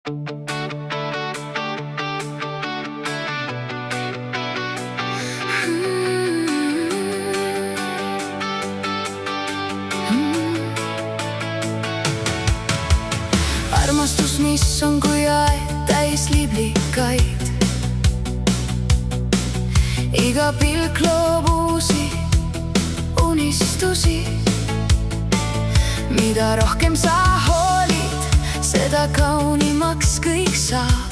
Armastus, mis on kui aed täis liblikaid. Iga pilk loob uusi unistusi. Mida rohkem sa hoolid, seda kaunimaks kõik saab.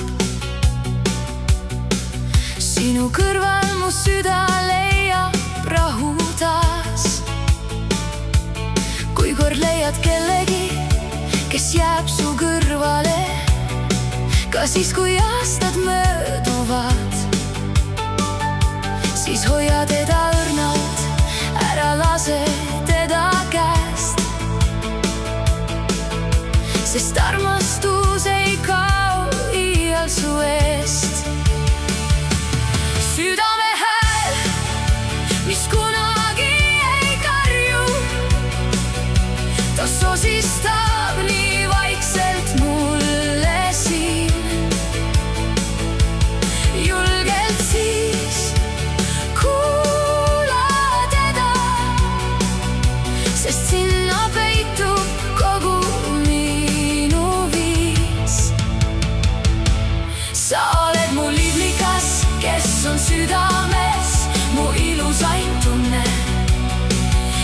Sinu kõrval mu süda leiab rahu taas. Kui kord leiad kellegi, kes jääb su kõrvale, ka siis, kui aastad mööduvad, siis hoia teda õrnalt, ära lase teda käest. Sest armastus ei kao iial su eest. Südame hääl, mis kunagi ei karju, ta sosistab nii vaikselt mulle siin. Julgelt siis kuula teda, sest sinna peitub kogu minu viis. Sa oled mu liblikas, kes on südames mu ilusaim tunne.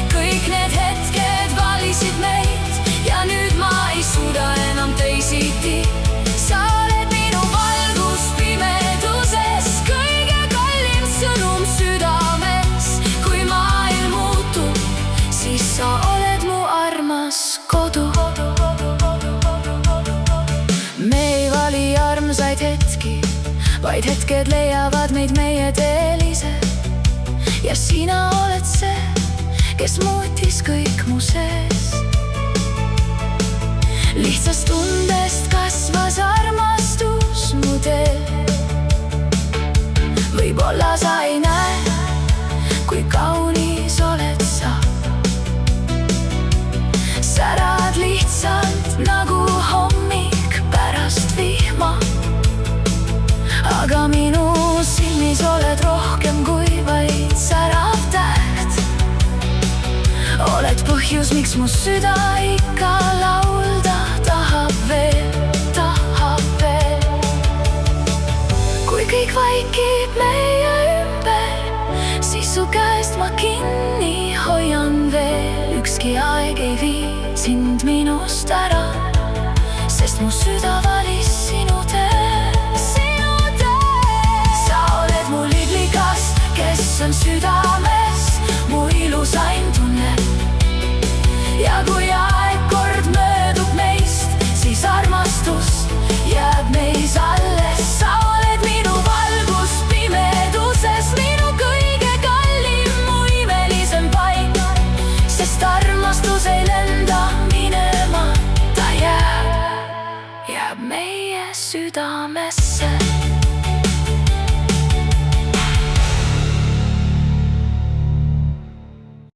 Kõik need hetked valisid meid ja nüüd ma ei suuda enam teisiti. Sa oled minu valgus pimeduses, kõige kallim sõnum südames. Kui maailm muutub, siis sa oled mu armas kodu. Me ei vali armsaid hetki, vaid hetked leiavad meid meie teel ise. Ja sina oled see, kes muutis kõik mu sees. Lihtsast tundest kasvas armastus mu teel. Võib-olla sa ei näe, kui kaunis oled sa. Särad lihtsalt nagu hommik pärast vihma. Aga minu silmis oled rohkem kui vaid särav täht. Oled põhjus, miks mu süda ikka laulda tahab veel, tahab veel. Kui kõik vaikib meie ümber, siis su käest ma kinni hoian veel. Ükski aeg ei vii sind minust ära, sest mu süda valis sinu tee, sinu tee. Sa oled mu liblikas, kes on südames mu ilusaim tunne. Ja kui aeg kord möödub meist, siis armastus jääb meis alles. Sa oled minu valgus pimeduses, minu kõige kallim, mu imelisem paik. Sest armastus ei lenda minema, ta jääb meie südamesse.